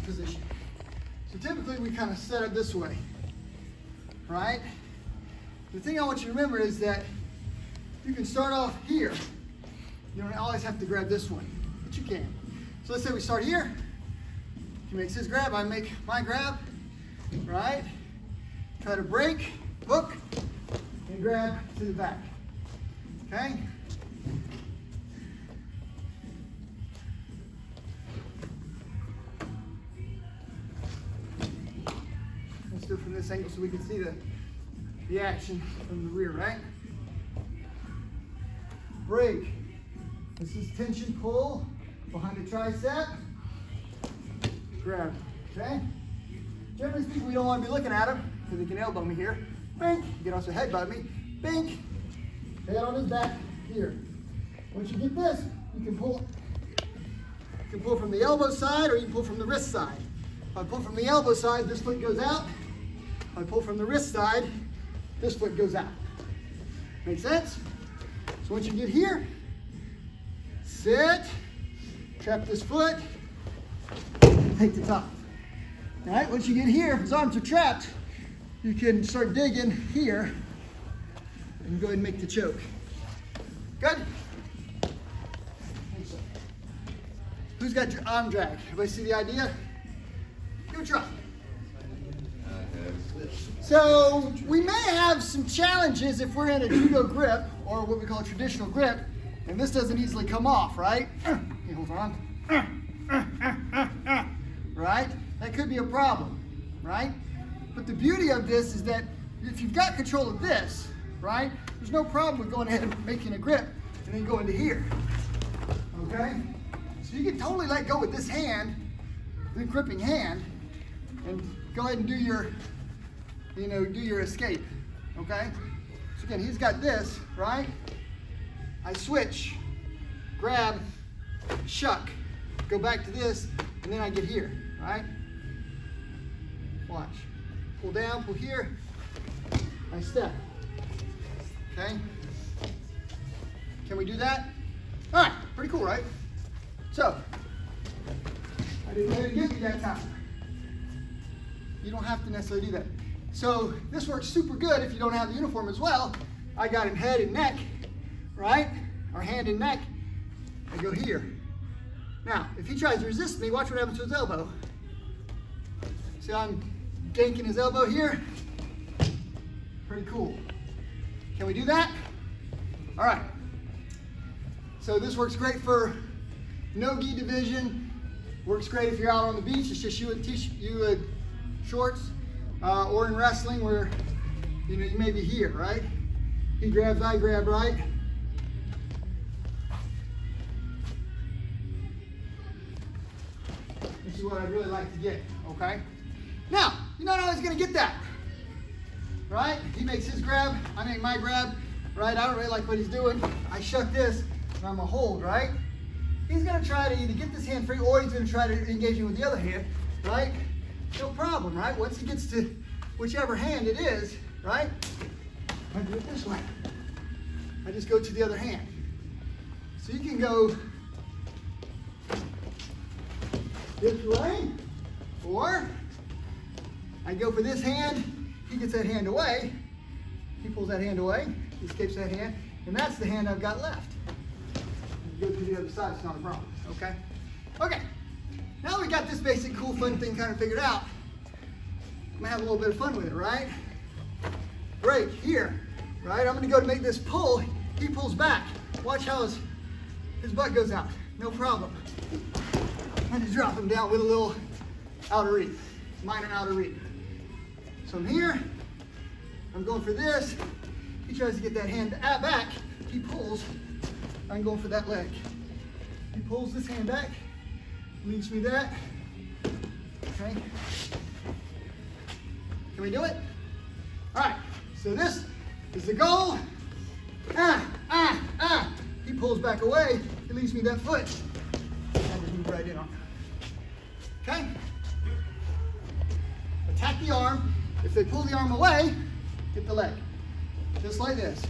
position. So typically we kind of set up this way, right? The thing I want you to remember is that you can start off here. You don't always have to grab this one, but you can. So let's say we start here. He makes his grab, I make my grab, right? Try to break, hook, and grab to the back, okay? Let's do it from this angle so we can see the action from the rear, right? Break. This is tension pull behind the tricep. Grab, okay? Generally speaking, we don't want to be looking at him because he can elbow me here. Bink. You can also headbutt me. Bink. Head on his back here. Once you get this, you can pull. You can pull from the elbow side or you can pull from the wrist side. If I pull from the elbow side, this foot goes out. If I pull from the wrist side, this foot goes out. Make sense? So once you get here, sit, trap this foot, take the top. All right, once you get here, if his arms are trapped, you can start digging here and go ahead and make the choke. Good? Who's got your arm drag? Everybody see the idea? Give it a try. So we may have some challenges if we're in a judo grip or what we call a traditional grip, and this doesn't easily come off, right? Hold on. Right? That could be a problem, right? But the beauty of this is that if you've got control of this, right, there's no problem with going ahead and making a grip and then go into here, okay? So you can totally let go with this hand, the gripping hand, and go ahead and do your, do your escape, okay? So again, he's got this, right? I switch, grab, shuck, go back to this, and then I get here, right? Watch. Pull down, pull here, I step. Okay? Can we do that? All right, pretty cool, right? So, I didn't let it get me that time. You don't have to necessarily do that. So, this works super good if you don't have the uniform as well. I got him head and neck, right? Or hand and neck. I go here. Now, if he tries to resist me, watch what happens to his elbow. See how I'm ganking his elbow here? Pretty cool. Can we do that? All right. So this works great for no-gi division. Works great if you're out on the beach. It's just you and shorts, or in wrestling where you may be here, right? He grabs, I grab, right? This is what I'd really like to get, okay? Now, you're not always gonna get that, right? He makes his grab, I make my grab, right? I don't really like what he's doing. I shuck this, and I'm gonna hold, right? He's gonna try to either get this hand free or he's gonna try to engage me with the other hand, right? No problem, right? Once he gets to whichever hand it is, right? I do it this way. I just go to the other hand. So you can go this way, or I go for this hand, he gets that hand away, he pulls that hand away, he escapes that hand, and that's the hand I've got left. Go to the other side, it's not a problem, okay? Okay, now we got this basic cool fun thing kind of figured out. I'm gonna have a little bit of fun with it, right? Break, here, right? I'm gonna go to make this pull, he pulls back. Watch how his butt goes out, no problem. I just drop him down with a little outer read, minor outer read. So I'm here, I'm going for this, he tries to get that hand back, he pulls, I'm going for that leg. He pulls this hand back, leads me that, okay? Can we do it? All right, so this is the goal. He pulls back away, he leaves me that foot. I just move right in on it. Okay? Attack the arm. If they pull the arm away, get the leg. Just like this.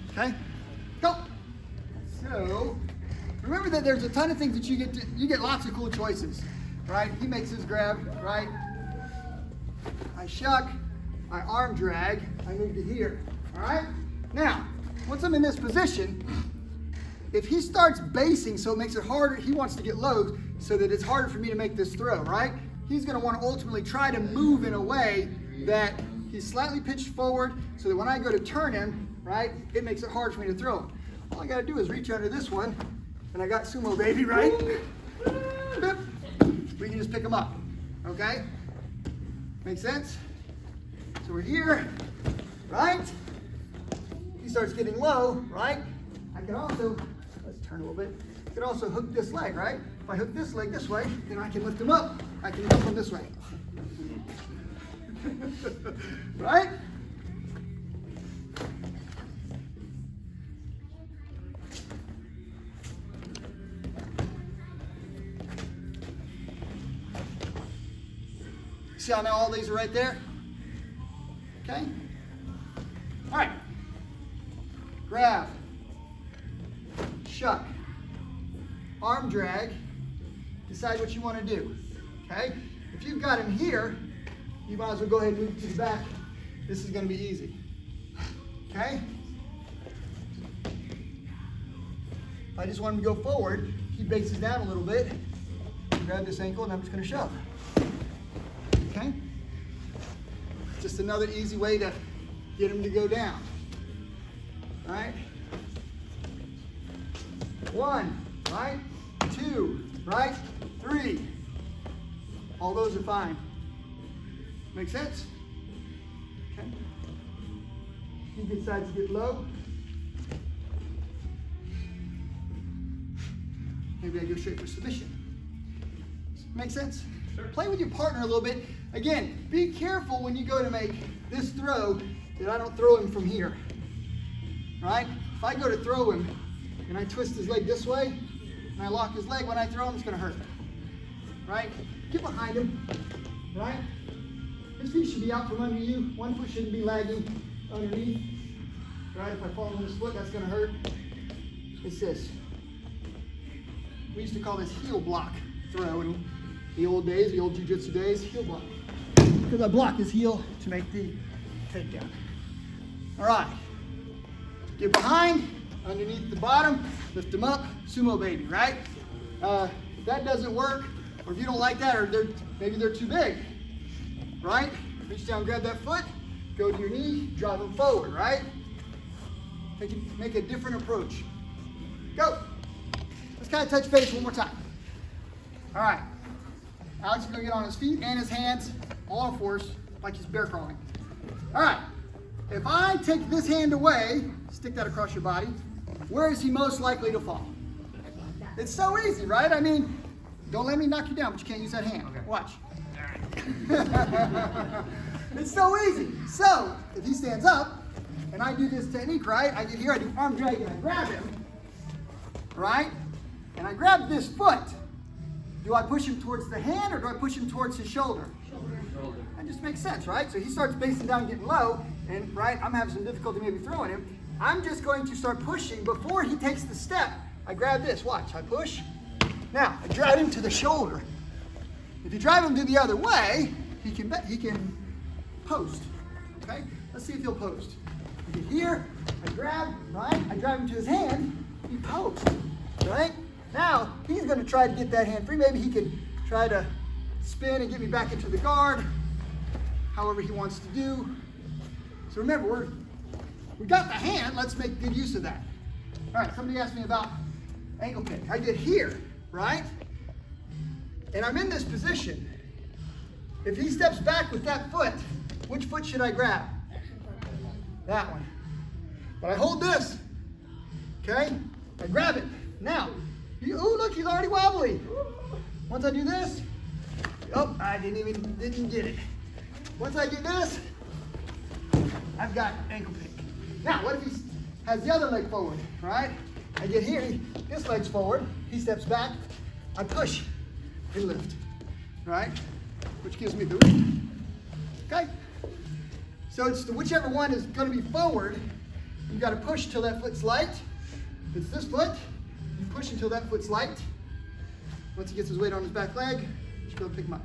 Okay? Go. So, remember that there's a ton of things that you get lots of cool choices, right? He makes his grab, right? I shuck, I arm drag, I move to here, all right? Now, once I'm in this position, if he starts basing so it makes it harder, he wants to get low so that it's harder for me to make this throw, right? He's gonna want to ultimately try to move in a way that he's slightly pitched forward so that when I go to turn him, right, it makes it hard for me to throw him. All I gotta do is reach under this one, and I got sumo baby, right? We can just pick him up, okay? Make sense? So we're here, right? He starts getting low, right? I can also, let's turn a little bit. I can also hook this leg, right? If I hook this leg this way, then I can lift him up. I can lift him this way. Right? See how now all these are right there? Okay? All right. Grab. Shuck. Arm drag. Decide what you want to do. Okay? If you've got him here, you might as well go ahead and move to the back. This is going to be easy. Okay? If I just want him to go forward, he bases down a little bit. Grab this ankle and I'm just going to shove. Okay? Just another easy way to get him to go down. All right? 1, right? 2, right? 3. All those are fine. Make sense? Okay. He decides to get low. Maybe I go straight for submission. Make sense? Sure. Play with your partner a little bit. Again, be careful when you go to make this throw that I don't throw him from here. Right? If I go to throw him and I twist his leg this way and I lock his leg, when I throw him, it's going to hurt. Right? Get behind him. Right? His feet should be out from under you. One foot shouldn't be lagging underneath. Right? If I fall on his foot, that's going to hurt. It's this. We used to call this heel block throw in the old days, the old Jiu-Jitsu days, heel block. Because I block his heel to make the takedown. All right. Get behind, underneath the bottom, lift them up, sumo baby, right? If that doesn't work, or if you don't like that, or maybe they're too big, right? Reach down, grab that foot, go to your knee, drive them forward, right? Make a different approach. Go. Let's kind of touch base one more time. All right. Alex is going to get on his feet and his hands, all on fours, like he's bear crawling. All right. If I take this hand away, stick that across your body, where is he most likely to fall? It's so easy, right? I mean, don't let me knock you down, but you can't use that hand. Okay. Watch. It's so easy. So, if he stands up, and I do this technique, right? I get here, I do arm drag, and I grab him, right? And I grab this foot. Do I push him towards the hand, or do I push him towards his shoulder? Shoulder. That just makes sense, right? So he starts basing down, getting low, and right, I'm having some difficulty maybe throwing him. I'm just going to start pushing before he takes the step. I grab this, watch, I push. Now, I drive him to the shoulder. If you drive him to the other way, he can post, okay? Let's see if he'll post. I get here, I grab, right? I drive him to his hand, he posts, right? Now, he's gonna try to get that hand free. Maybe he can try to spin and get me back into the guard, however he wants to do. So remember, we got the hand, let's make good use of that. All right, somebody asked me about ankle pick. I get here, right? And I'm in this position. If he steps back with that foot, which foot should I grab? That one. But I hold this, okay? I grab it. Now, oh look, he's already wobbly. Once I do this, oh, I didn't get it. Once I get this, I've got ankle pick. Now, what if he has the other leg forward, right? I get here, this leg's forward, he steps back, I push and lift, right? Which gives me the reach, okay? So it's whichever one is gonna be forward, you gotta push till that foot's light. If it's this foot, you push until that foot's light. Once he gets his weight on his back leg, you should be able to pick him up.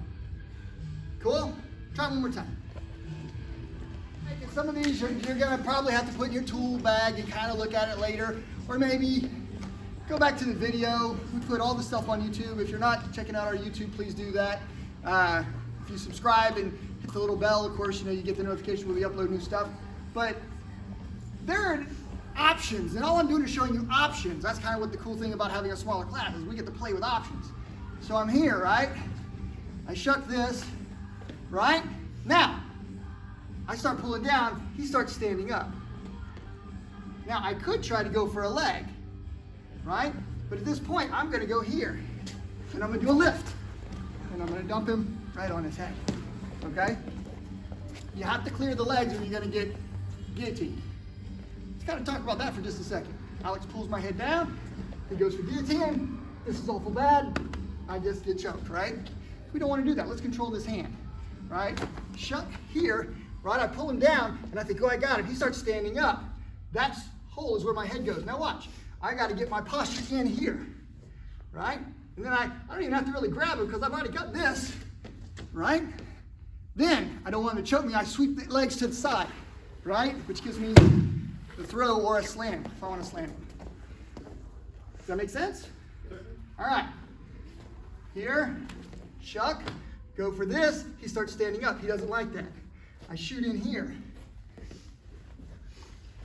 Cool? Try one more time. Some of these you're gonna probably have to put in your tool bag and kind of look at it later, or maybe go back to the video. We put all the stuff on YouTube. If you're not checking out our YouTube, please do that. If you subscribe and hit the little bell, of course, you get the notification when we upload new stuff. But there are options, and all I'm doing is showing you options. That's kind of what the cool thing about having a smaller class is we get to play with options. So I'm here, right? I shuck this, right? Now, I start pulling down, he starts standing up. Now, I could try to go for a leg, right? But at this point, I'm gonna go here, and I'm gonna do a lift, and I'm gonna dump him right on his head, okay? You have to clear the legs or you're gonna get guillotined. Let's kind of talk about that for just a second. Alex pulls my head down, he goes for guillotine. This is awful bad, I just get choked, right? We don't wanna do that, let's control this hand, right? Shuck here, right, I pull him down, and I think, oh, I got him. He starts standing up. That hole is where my head goes. Now watch. I got to get my posture in here, right? And then I don't even have to really grab him because I've already got this, right? Then, I don't want him to choke me. I sweep the legs to the side, right? Which gives me the throw or a slam if I want to slam him. Does that make sense? All right. Here, shuck, go for this. He starts standing up. He doesn't like that. I shoot in here.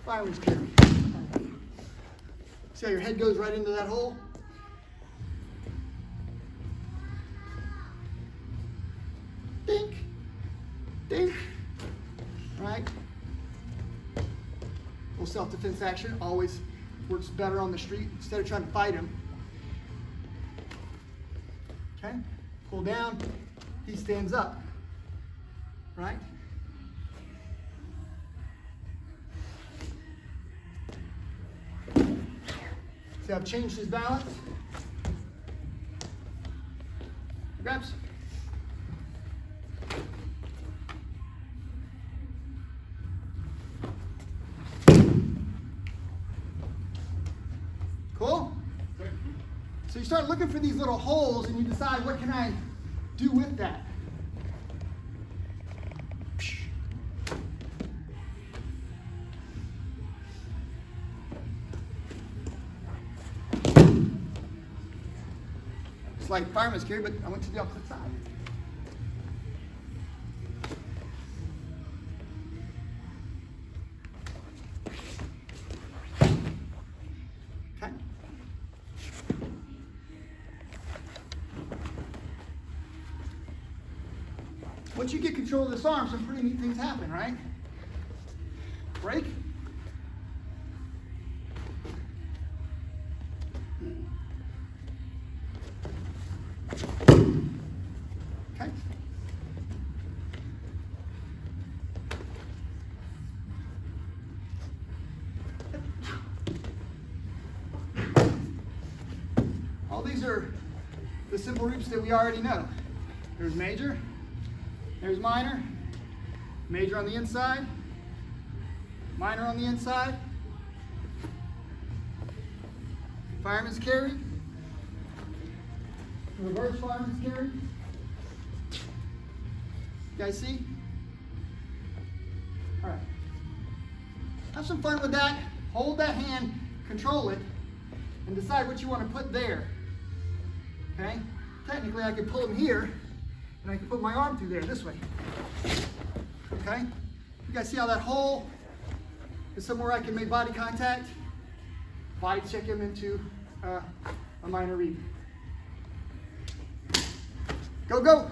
Fireman's carry. See how your head goes right into that hole? Dink, dink, right? Little self-defense action always works better on the street instead of trying to fight him. Okay, pull down, he stands up, right? See, I've changed his balance. Grabs. Cool? So you start looking for these little holes and you decide, what can I do with that? It's like fireman's carry, but I went to the opposite side. Okay. Once you get control of this arm, some pretty neat things happen, right? Break. Okay. All these are the simple reaps that we already know. There's major, there's minor, major on the inside, minor on the inside, fireman's carry, reverse fireman's carry. You guys see? All right. Have some fun with that. Hold that hand, control it, and decide what you want to put there. Okay? Technically, I could pull him here, and I can put my arm through there this way. Okay? You guys see how that hole is somewhere I can make body contact? Body check him into a minor reap. Go, go!